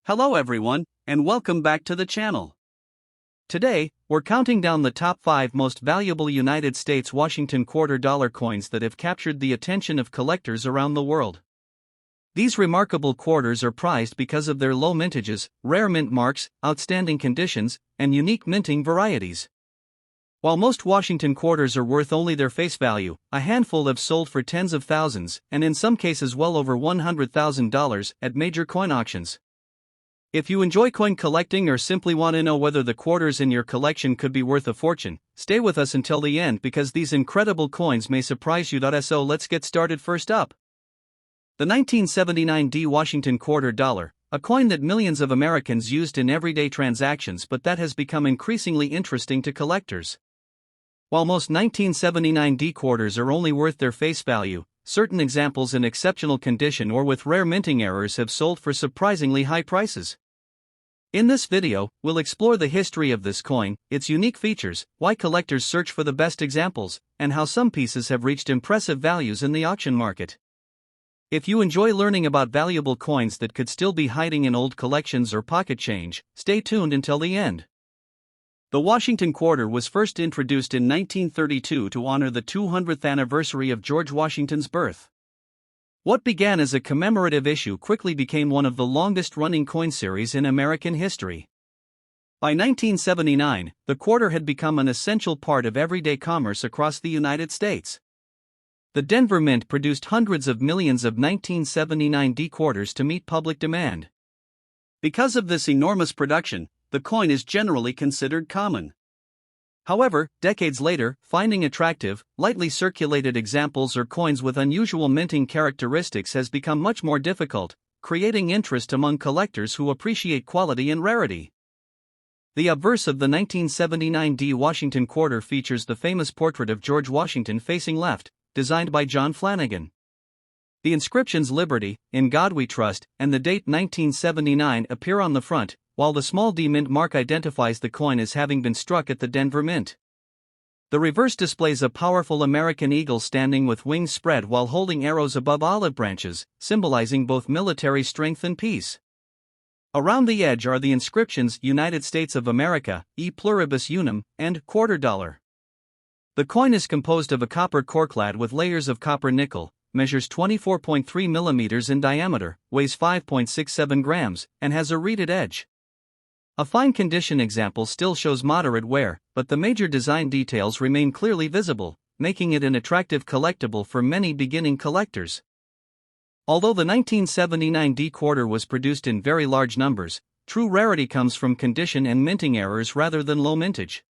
Hello everyone, and welcome back to the channel. Today, we're counting down the top 5 most valuable United States Washington quarter-dollar coins that have captured the attention of collectors around the world. These remarkable quarters are prized because of their low mintages, rare mint marks, outstanding conditions, and unique minting varieties. While most Washington quarters are worth only their face value, a handful have sold for tens of thousands, and in some cases well over $100,000 at major coin auctions. If you enjoy coin collecting or simply want to know whether the quarters in your collection could be worth a fortune, stay with us until the end because these incredible coins may surprise you. So let's get started. First up, the 1979 D Washington quarter dollar, a coin that millions of Americans used in everyday transactions but that has become increasingly interesting to collectors. While most 1979 D quarters are only worth their face value, certain examples in exceptional condition or with rare minting errors have sold for surprisingly high prices. In this video, we'll explore the history of this coin, its unique features, why collectors search for the best examples, and how some pieces have reached impressive values in the auction market. If you enjoy learning about valuable coins that could still be hiding in old collections or pocket change, stay tuned until the end. The Washington quarter was first introduced in 1932 to honor the 200th anniversary of George Washington's birth. What began as a commemorative issue quickly became one of the longest-running coin series in American history. By 1979, the quarter had become an essential part of everyday commerce across the United States. The Denver Mint produced hundreds of millions of 1979 D quarters to meet public demand. Because of this enormous production, the coin is generally considered common. However, decades later, finding attractive, lightly circulated examples or coins with unusual minting characteristics has become much more difficult, creating interest among collectors who appreciate quality and rarity. The obverse of the 1979 D Washington quarter features the famous portrait of George Washington facing left, designed by John Flanagan. The inscriptions "Liberty," "In God We Trust," and the date 1979 appear on the front, while the small D mint mark identifies the coin as having been struck at the Denver Mint. The reverse displays a powerful American eagle standing with wings spread while holding arrows above olive branches, symbolizing both military strength and peace. Around the edge are the inscriptions "United States of America," "E Pluribus Unum," and "Quarter Dollar." The coin is composed of a copper coreclad with layers of copper nickel, measures 24.3 mm in diameter, weighs 5.67 grams, and has a reeded edge. A fine condition example still shows moderate wear, but the major design details remain clearly visible, making it an attractive collectible for many beginning collectors. Although the 1979 D quarter was produced in very large numbers, true rarity comes from condition and minting errors rather than low mintage.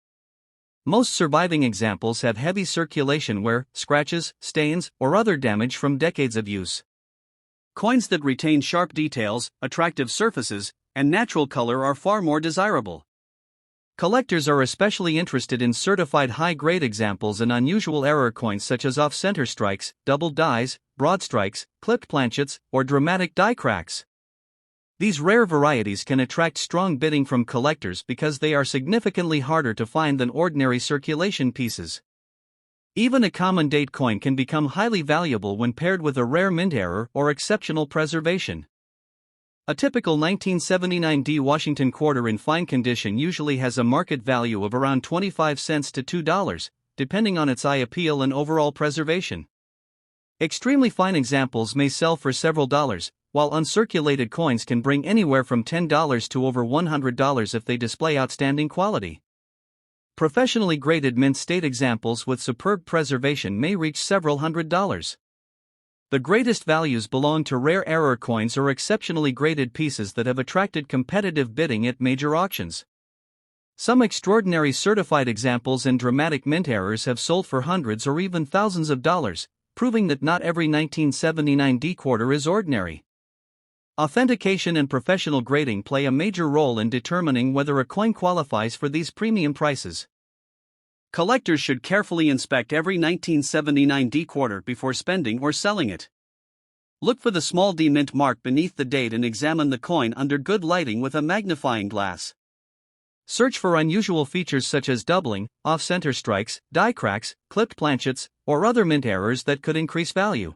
Most surviving examples have heavy circulation wear, scratches, stains, or other damage from decades of use. Coins that retain sharp details, attractive surfaces, and natural color are far more desirable. Collectors are especially interested in certified high-grade examples and unusual error coins such as off-center strikes, double dies, broad strikes, clipped planchets, or dramatic die cracks. These rare varieties can attract strong bidding from collectors because they are significantly harder to find than ordinary circulation pieces. Even a common date coin can become highly valuable when paired with a rare mint error or exceptional preservation. A typical 1979 D Washington quarter in fine condition usually has a market value of around 25 cents to $2, depending on its eye appeal and overall preservation. Extremely fine examples may sell for several dollars, while uncirculated coins can bring anywhere from $10 to over $100 if they display outstanding quality. Professionally graded mint state examples with superb preservation may reach several $100s. The greatest values belong to rare error coins or exceptionally graded pieces that have attracted competitive bidding at major auctions. Some extraordinary certified examples and dramatic mint errors have sold for hundreds or even thousands of dollars, proving that not every 1979 D quarter is ordinary. Authentication and professional grading play a major role in determining whether a coin qualifies for these premium prices. Collectors should carefully inspect every 1979 D quarter before spending or selling it. Look for the small D mint mark beneath the date and examine the coin under good lighting with a magnifying glass. Search for unusual features such as doubling, off-center strikes, die cracks, clipped planchets, or other mint errors that could increase value.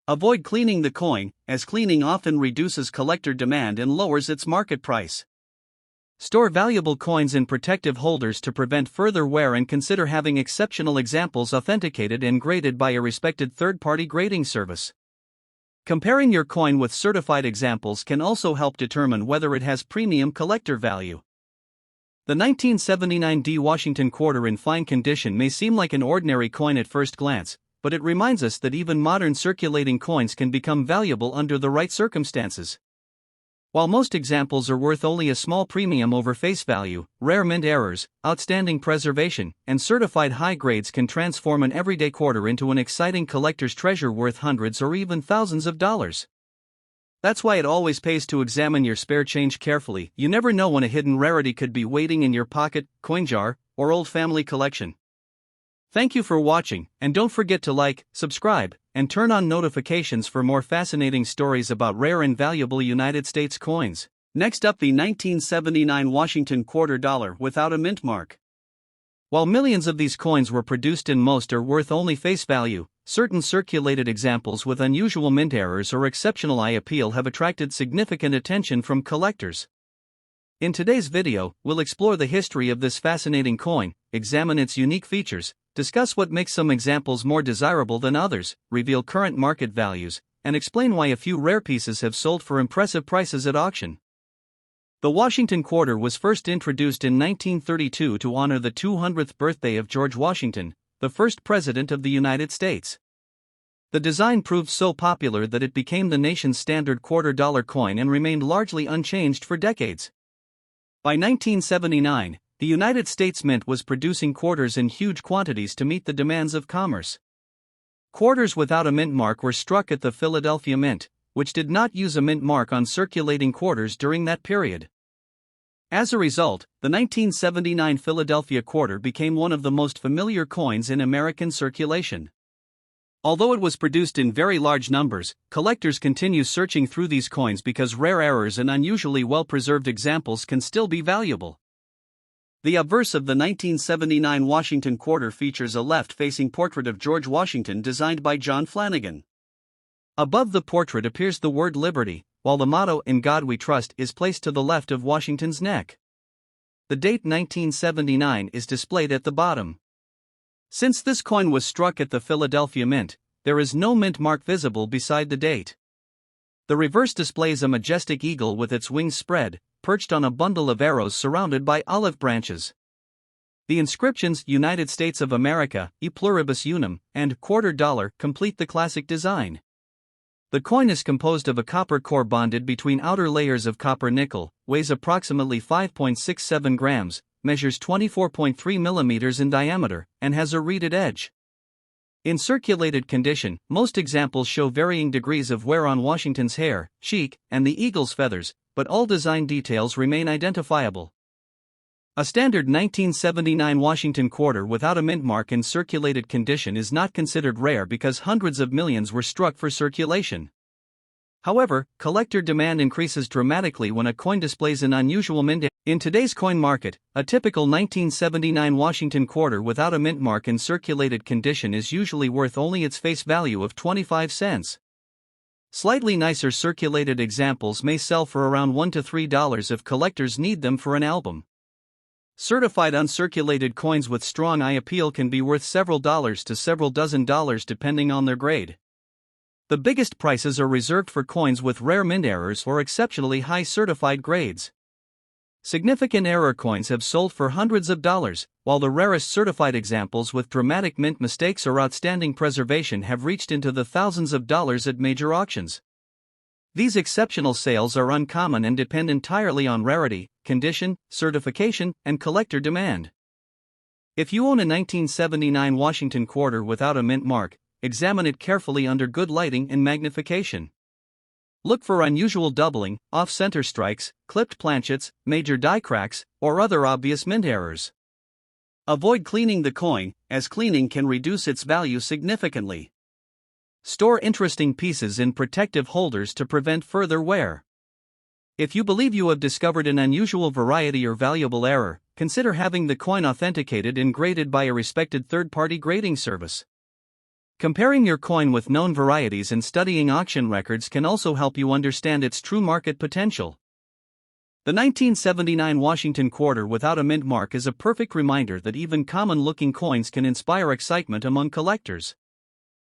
Avoid cleaning the coin, as cleaning often reduces collector demand and lowers its market price. Store valuable coins in protective holders to prevent further wear, and consider having exceptional examples authenticated and graded by a respected third-party grading service. Comparing your coin with certified examples can also help determine whether it has premium collector value. The 1979 D Washington quarter in fine condition may seem like an ordinary coin at first glance, but it reminds us that even modern circulating coins can become valuable under the right circumstances. While most examples are worth only a small premium over face value, rare mint errors, outstanding preservation, and certified high grades can transform an everyday quarter into an exciting collector's treasure worth hundreds or even thousands of dollars. That's why it always pays to examine your spare change carefully. You never know when a hidden rarity could be waiting in your pocket, coin jar, or old family collection. Thank you for watching, and don't forget to like, subscribe, and turn on notifications for more fascinating stories about rare and valuable United States coins. Next up, the 1979 Washington quarter dollar without a mint mark. While millions of these coins were produced and most are worth only face value, certain circulated examples with unusual mint errors or exceptional eye appeal have attracted significant attention from collectors. In today's video, we'll explore the history of this fascinating coin, examine its unique features, discuss what makes some examples more desirable than others, reveal current market values, and explain why a few rare pieces have sold for impressive prices at auction. The Washington quarter was first introduced in 1932 to honor the 200th birthday of George Washington, the first President of the United States. The design proved so popular that it became the nation's standard quarter-dollar coin and remained largely unchanged for decades. By 1979, the United States Mint was producing quarters in huge quantities to meet the demands of commerce. Quarters without a mint mark were struck at the Philadelphia Mint, which did not use a mint mark on circulating quarters during that period. As a result, the 1979 Philadelphia quarter became one of the most familiar coins in American circulation. Although it was produced in very large numbers, collectors continue searching through these coins because rare errors and unusually well-preserved examples can still be valuable. The obverse of the 1979 Washington quarter features a left-facing portrait of George Washington designed by John Flanagan. Above the portrait appears the word Liberty, while the motto "In God We Trust" is placed to the left of Washington's neck. The date 1979 is displayed at the bottom. Since this coin was struck at the Philadelphia Mint, there is no mint mark visible beside the date. The reverse displays a majestic eagle with its wings spread, perched on a bundle of arrows surrounded by olive branches. The inscriptions "United States of America, E Pluribus Unum," and "Quarter Dollar" complete the classic design. The coin is composed of a copper core bonded between outer layers of copper nickel, weighs approximately 5.67 grams, measures 24.3 millimeters in diameter, and has a reeded edge. In circulated condition, most examples show varying degrees of wear on Washington's hair, cheek, and the eagle's feathers, but all design details remain identifiable. A standard 1979 Washington quarter without a mint mark in circulated condition is not considered rare because hundreds of millions were struck for circulation. However, collector demand increases dramatically when a coin displays an unusual mint. In today's coin market, a typical 1979 Washington quarter without a mint mark in circulated condition is usually worth only its face value of 25 cents. Slightly nicer circulated examples may sell for around $1 to $3 if collectors need them for an album. Certified uncirculated coins with strong eye appeal can be worth several dollars to several dozen dollars depending on their grade. The biggest prices are reserved for coins with rare mint errors or exceptionally high certified grades. Significant error coins have sold for hundreds of dollars, while the rarest certified examples with dramatic mint mistakes or outstanding preservation have reached into the thousands of dollars at major auctions. These exceptional sales are uncommon and depend entirely on rarity, condition, certification, and collector demand. If you own a 1979 Washington quarter without a mint mark, examine it carefully under good lighting and magnification. Look for unusual doubling, off-center strikes, clipped planchets, major die cracks, or other obvious mint errors. Avoid cleaning the coin, as cleaning can reduce its value significantly. Store interesting pieces in protective holders to prevent further wear. If you believe you have discovered an unusual variety or valuable error, consider having the coin authenticated and graded by a respected third-party grading service. Comparing your coin with known varieties and studying auction records can also help you understand its true market potential. The 1979 Washington quarter without a mint mark is a perfect reminder that even common-looking coins can inspire excitement among collectors.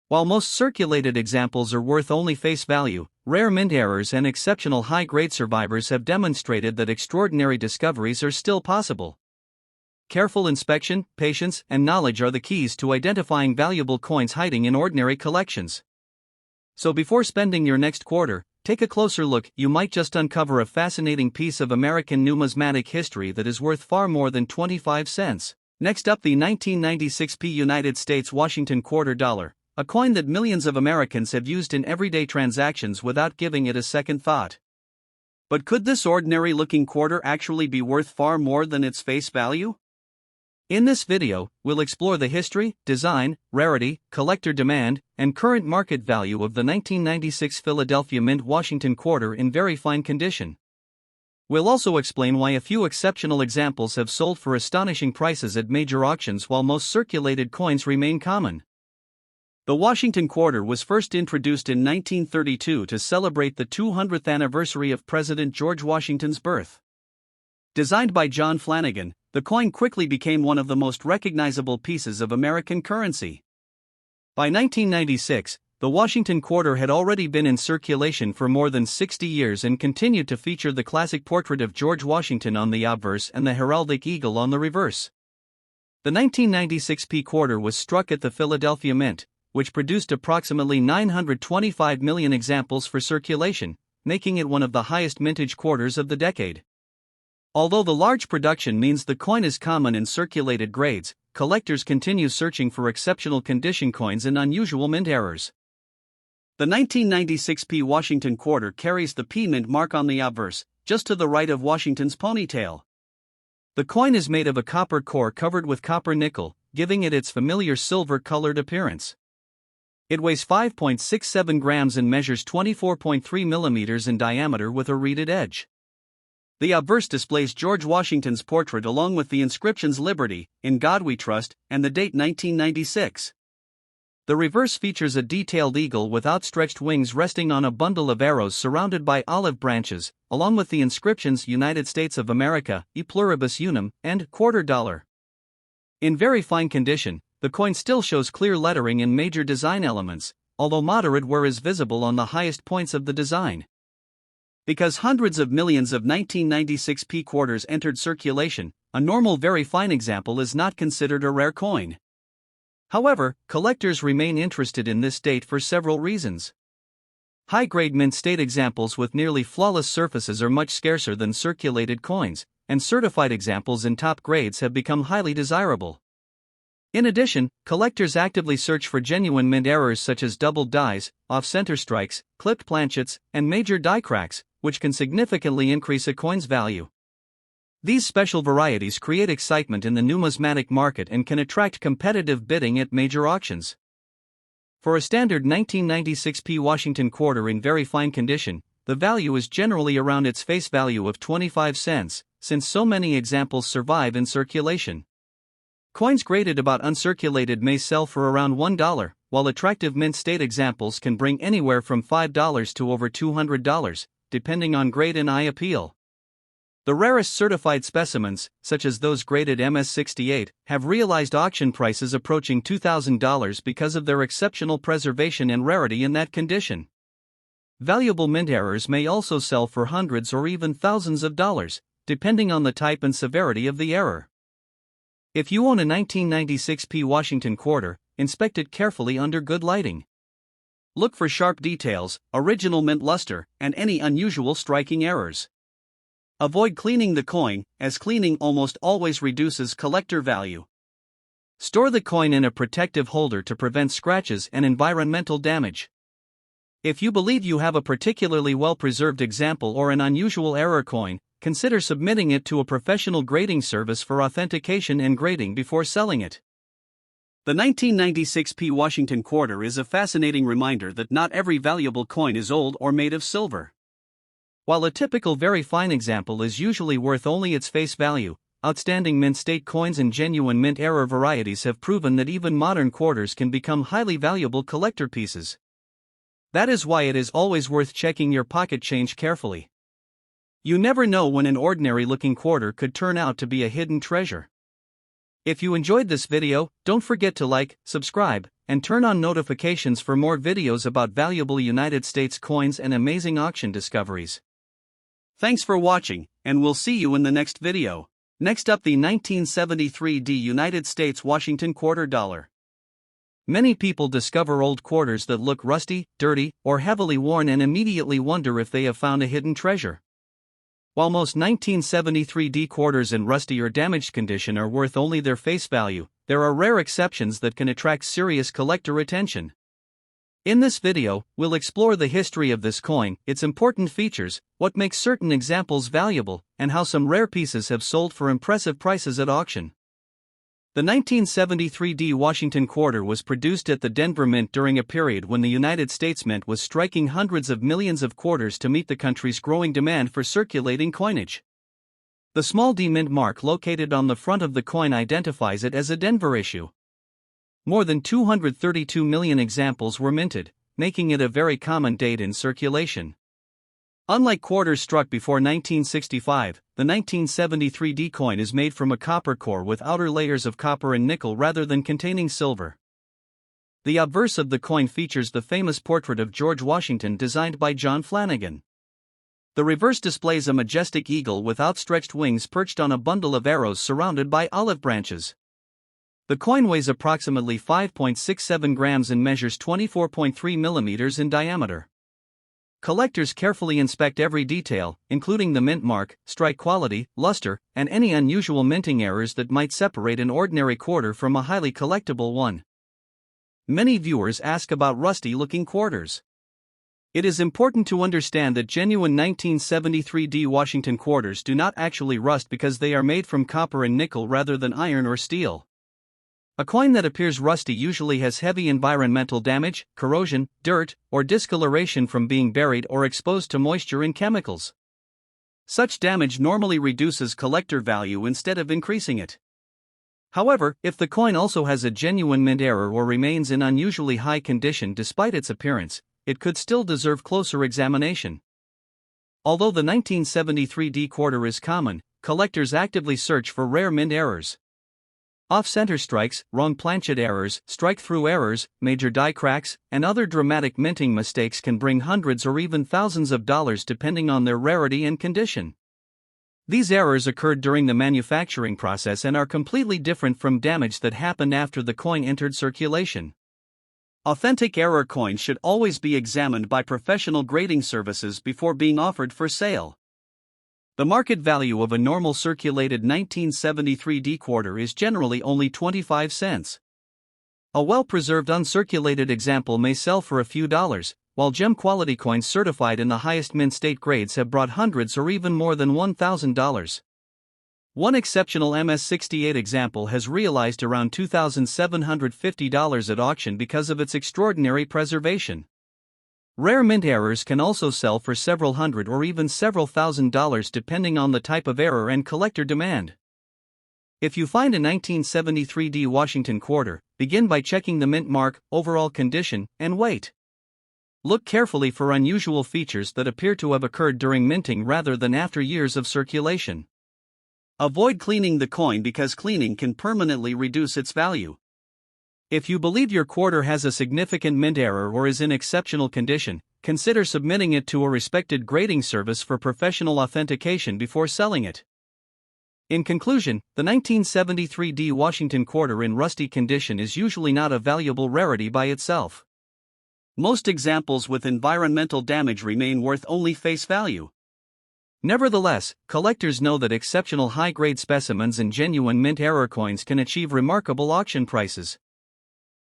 While most circulated examples are worth only face value, rare mint errors and exceptional high-grade survivors have demonstrated that extraordinary discoveries are still possible. Careful inspection, patience, and knowledge are the keys to identifying valuable coins hiding in ordinary collections. So before spending your next quarter, take a closer look. You might just uncover a fascinating piece of American numismatic history that is worth far more than 25 cents. Next up, the 1996 United States Washington quarter dollar, a coin that millions of Americans have used in everyday transactions without giving it a second thought. But could this ordinary-looking quarter actually be worth far more than its face value? In this video, we'll explore the history, design, rarity, collector demand, and current market value of the 1996 Philadelphia Mint Washington quarter in very fine condition. We'll also explain why a few exceptional examples have sold for astonishing prices at major auctions while most circulated coins remain common. The Washington quarter was first introduced in 1932 to celebrate the 200th anniversary of President George Washington's birth. Designed by John Flanagan, the coin quickly became one of the most recognizable pieces of American currency. By 1996, the Washington quarter had already been in circulation for more than 60 years and continued to feature the classic portrait of George Washington on the obverse and the heraldic eagle on the reverse. The 1996 quarter was struck at the Philadelphia Mint, which produced approximately 925 million examples for circulation, making it one of the highest mintage quarters of the decade. Although the large production means the coin is common in circulated grades, collectors continue searching for exceptional condition coins and unusual mint errors. The 1996 Washington quarter carries the P mint mark on the obverse, just to the right of Washington's ponytail. The coin is made of a copper core covered with copper nickel, giving it its familiar silver-colored appearance. It weighs 5.67 grams and measures 24.3 millimeters in diameter with a reeded edge. The obverse displays George Washington's portrait along with the inscriptions "Liberty, in God We Trust," and the date 1996. The reverse features a detailed eagle with outstretched wings resting on a bundle of arrows surrounded by olive branches, along with the inscriptions "United States of America, E Pluribus Unum," and "Quarter Dollar." In very fine condition, the coin still shows clear lettering and major design elements, although moderate wear is visible on the highest points of the design. Because hundreds of millions of 1996 quarters entered circulation, a normal very fine example is not considered a rare coin. However, collectors remain interested in this date for several reasons. High-grade mint state examples with nearly flawless surfaces are much scarcer than circulated coins, and certified examples in top grades have become highly desirable. In addition, collectors actively search for genuine mint errors such as doubled dies, off-center strikes, clipped planchets, and major die cracks, which can significantly increase a coin's value. These special varieties create excitement in the numismatic market and can attract competitive bidding at major auctions. For a standard 1996 Washington quarter in very fine condition, the value is generally around its face value of 25 cents, since so many examples survive in circulation. Coins graded about uncirculated may sell for around $1, while attractive mint state examples can bring anywhere from $5 to over $200, depending on grade and eye appeal. The rarest certified specimens, such as those graded MS-68, have realized auction prices approaching $2,000 because of their exceptional preservation and rarity in that condition. Valuable mint errors may also sell for hundreds or even thousands of dollars, depending on the type and severity of the error. If you own a 1996 Washington quarter, inspect it carefully under good lighting. Look for sharp details, original mint luster, and any unusual striking errors. Avoid cleaning the coin, as cleaning almost always reduces collector value. Store the coin in a protective holder to prevent scratches and environmental damage. If you believe you have a particularly well-preserved example or an unusual error coin, consider submitting it to a professional grading service for authentication and grading before selling it. The 1996 Washington quarter is a fascinating reminder that not every valuable coin is old or made of silver. While a typical very fine example is usually worth only its face value, outstanding mint state coins and genuine mint error varieties have proven that even modern quarters can become highly valuable collector pieces. That is why it is always worth checking your pocket change carefully. You never know when an ordinary-looking quarter could turn out to be a hidden treasure. If you enjoyed this video, don't forget to like, subscribe, and turn on notifications for more videos about valuable United States coins and amazing auction discoveries. Thanks for watching, and we'll see you in the next video. Next up, the 1973 United States Washington quarter dollar. Many people discover old quarters that look rusty, dirty, or heavily worn and immediately wonder if they have found a hidden treasure. While most 1973 quarters in rusty or damaged condition are worth only their face value, there are rare exceptions that can attract serious collector attention. In this video, we'll explore the history of this coin, its important features, what makes certain examples valuable, and how some rare pieces have sold for impressive prices at auction. The 1973 Washington quarter was produced at the Denver Mint during a period when the United States Mint was striking hundreds of millions of quarters to meet the country's growing demand for circulating coinage. The small D mint mark located on the front of the coin identifies it as a Denver issue. More than 232 million examples were minted, making it a very common date in circulation. Unlike quarters struck before 1965, the 1973 coin is made from a copper core with outer layers of copper and nickel rather than containing silver. The obverse of the coin features the famous portrait of George Washington designed by John Flanagan. The reverse displays a majestic eagle with outstretched wings perched on a bundle of arrows surrounded by olive branches. The coin weighs approximately 5.67 grams and measures 24.3 millimeters in diameter. Collectors carefully inspect every detail, including the mint mark, strike quality, luster, and any unusual minting errors that might separate an ordinary quarter from a highly collectible one. Many viewers ask about rusty-looking quarters. It is important to understand that genuine 1973 Washington quarters do not actually rust because they are made from copper and nickel rather than iron or steel. A coin that appears rusty usually has heavy environmental damage, corrosion, dirt, or discoloration from being buried or exposed to moisture and chemicals. Such damage normally reduces collector value instead of increasing it. However, if the coin also has a genuine mint error or remains in unusually high condition despite its appearance, it could still deserve closer examination. Although the 1973 quarter is common, collectors actively search for rare mint errors. Off-center strikes, wrong planchet errors, strike-through errors, major die cracks, and other dramatic minting mistakes can bring hundreds or even thousands of dollars depending on their rarity and condition. These errors occurred during the manufacturing process and are completely different from damage that happened after the coin entered circulation. Authentic error coins should always be examined by professional grading services before being offered for sale. The market value of a normal circulated 1973 quarter is generally only 25 cents. A well-preserved uncirculated example may sell for a few dollars, while gem-quality coins certified in the highest mint state grades have brought hundreds or even more than $1,000. One exceptional MS-68 example has realized around $2,750 at auction because of its extraordinary preservation. Rare mint errors can also sell for several hundred or even several $1,000s depending on the type of error and collector demand. If you find a 1973 Washington quarter, begin by checking the mint mark, overall condition, and weight. Look carefully for unusual features that appear to have occurred during minting rather than after years of circulation. Avoid cleaning the coin because cleaning can permanently reduce its value. If you believe your quarter has a significant mint error or is in exceptional condition, consider submitting it to a respected grading service for professional authentication before selling it. In conclusion, the 1973 Washington quarter in rusty condition is usually not a valuable rarity by itself. Most examples with environmental damage remain worth only face value. Nevertheless, collectors know that exceptional high-grade specimens and genuine mint error coins can achieve remarkable auction prices.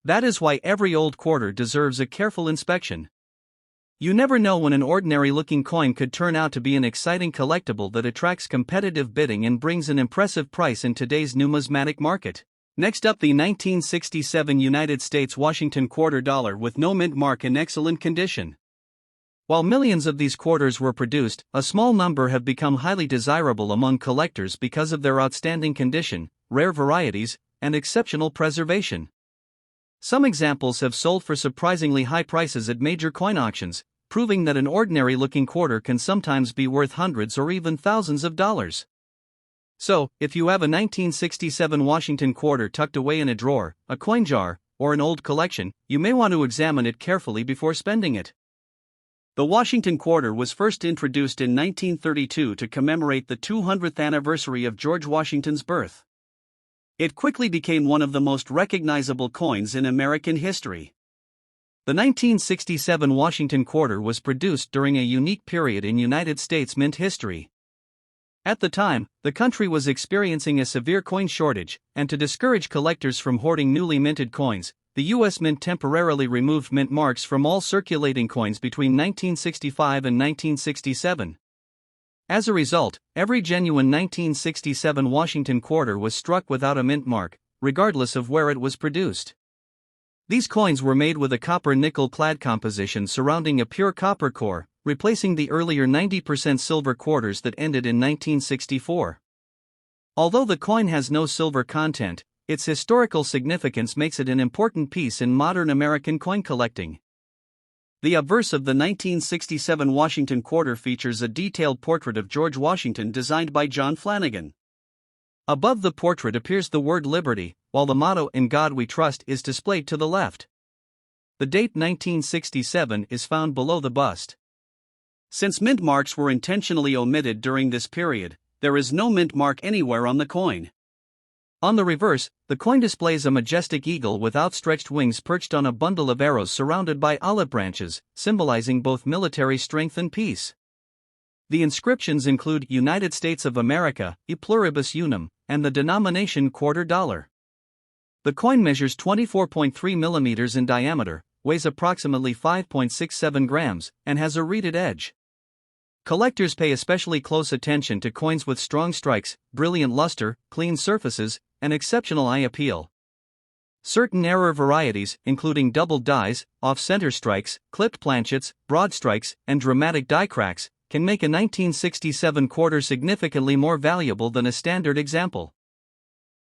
That is why every old quarter deserves a careful inspection. You never know when an ordinary-looking coin could turn out to be an exciting collectible that attracts competitive bidding and brings an impressive price in today's numismatic market. Next up, the 1967 United States Washington quarter dollar with no mint mark in excellent condition. While millions of these quarters were produced, a small number have become highly desirable among collectors because of their outstanding condition, rare varieties, and exceptional preservation. Some examples have sold for surprisingly high prices at major coin auctions, proving that an ordinary-looking quarter can sometimes be worth hundreds or even thousands of dollars. So, if you have a 1967 Washington quarter tucked away in a drawer, a coin jar, or an old collection, you may want to examine it carefully before spending it. The Washington quarter was first introduced in 1932 to commemorate the 200th anniversary of George Washington's birth. It quickly became one of the most recognizable coins in American history. The 1967 Washington quarter was produced during a unique period in United States mint history. At the time, the country was experiencing a severe coin shortage, and to discourage collectors from hoarding newly minted coins, the U.S. Mint temporarily removed mint marks from all circulating coins between 1965 and 1967. As a result, every genuine 1967 Washington quarter was struck without a mint mark, regardless of where it was produced. These coins were made with a copper-nickel clad composition surrounding a pure copper core, replacing the earlier 90% silver quarters that ended in 1964. Although the coin has no silver content, its historical significance makes it an important piece in modern American coin collecting. The obverse of the 1967 Washington quarter features a detailed portrait of George Washington designed by John Flanagan. Above the portrait appears the word Liberty, while the motto "In God We Trust" is displayed to the left. The date 1967 is found below the bust. Since mint marks were intentionally omitted during this period, there is no mint mark anywhere on the coin. On the reverse, the coin displays a majestic eagle with outstretched wings perched on a bundle of arrows surrounded by olive branches, symbolizing both military strength and peace. The inscriptions include United States of America, E pluribus unum, and the denomination quarter dollar. The coin measures 24.3 millimeters in diameter, weighs approximately 5.67 grams, and has a reeded edge. Collectors pay especially close attention to coins with strong strikes, brilliant luster, clean surfaces, and exceptional eye appeal. Certain error varieties, including doubled dies, off-center strikes, clipped planchets, broad strikes, and dramatic die cracks, can make a 1967 quarter significantly more valuable than a standard example.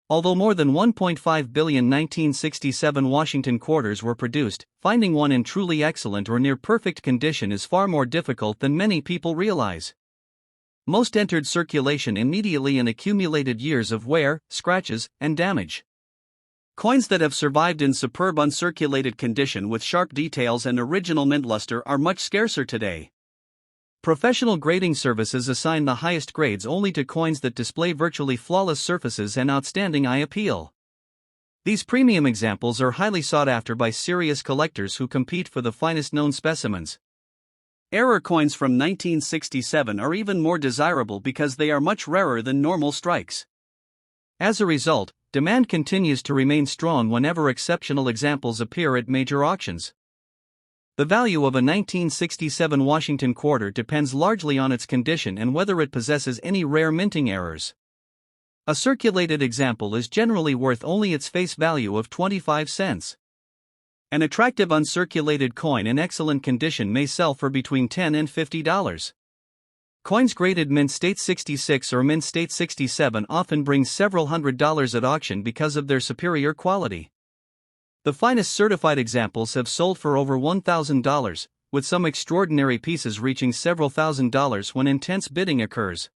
Although more than 1.5 billion 1967 Washington quarters were produced, finding one in truly excellent or near perfect condition is far more difficult than many people realize. Most entered circulation immediately and accumulated years of wear, scratches, and damage. Coins that have survived in superb uncirculated condition with sharp details and original mint luster are much scarcer today. Professional grading services assign the highest grades only to coins that display virtually flawless surfaces and outstanding eye appeal. These premium examples are highly sought after by serious collectors who compete for the finest known specimens. Error coins from 1967 are even more desirable because they are much rarer than normal strikes. As a result, demand continues to remain strong whenever exceptional examples appear at major auctions. The value of a 1967 Washington quarter depends largely on its condition and whether it possesses any rare minting errors. A circulated example is generally worth only its face value of 25 cents. An attractive uncirculated coin in excellent condition may sell for between $10 and $50. Coins graded Mint State 66 or Mint State 67 often bring several $100s at auction because of their superior quality. The finest certified examples have sold for over $1,000, with some extraordinary pieces reaching several $1,000s when intense bidding occurs.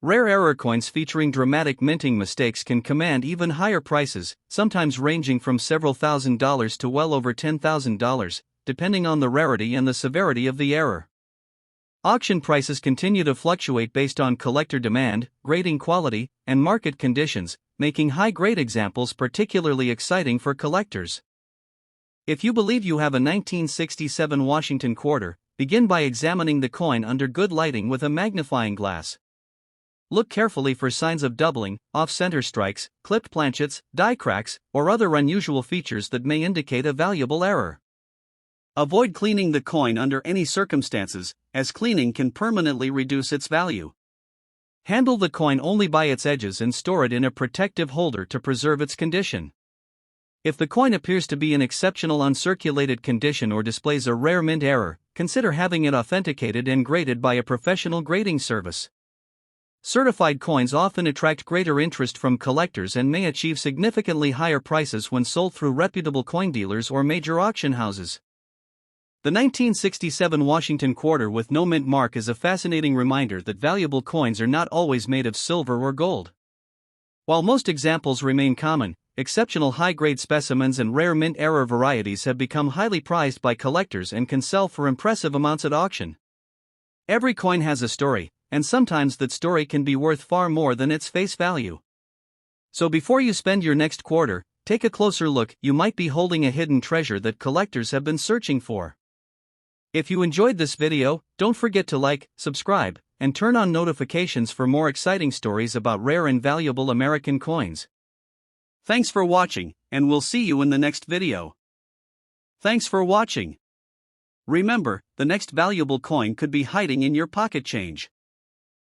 Rare error coins featuring dramatic minting mistakes can command even higher prices, sometimes ranging from several $1,000s to well over $10,000, depending on the rarity and the severity of the error. Auction prices continue to fluctuate based on collector demand, grading quality, and market conditions, making high-grade examples particularly exciting for collectors. If you believe you have a 1967 Washington quarter, begin by examining the coin under good lighting with a magnifying glass. Look carefully for signs of doubling, off-center strikes, clipped planchets, die cracks, or other unusual features that may indicate a valuable error. Avoid cleaning the coin under any circumstances, as cleaning can permanently reduce its value. Handle the coin only by its edges and store it in a protective holder to preserve its condition. If the coin appears to be in exceptional uncirculated condition or displays a rare mint error, consider having it authenticated and graded by a professional grading service. Certified coins often attract greater interest from collectors and may achieve significantly higher prices when sold through reputable coin dealers or major auction houses. The 1967 Washington quarter with no mint mark is a fascinating reminder that valuable coins are not always made of silver or gold. While most examples remain common, exceptional high-grade specimens and rare mint error varieties have become highly prized by collectors and can sell for impressive amounts at auction. Every coin has a story, and sometimes that story can be worth far more than its face value. So before you spend your next quarter, take a closer look. You might be holding a hidden treasure that collectors have been searching for. If you enjoyed this video, don't forget to like, subscribe, and turn on notifications for more exciting stories about rare and valuable American coins. Thanks for watching, and we'll see you in the next video. Thanks for watching. Remember, the next valuable coin could be hiding in your pocket change.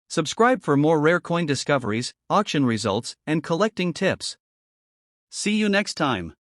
Subscribe for more rare coin discoveries, auction results, and collecting tips. See you next time.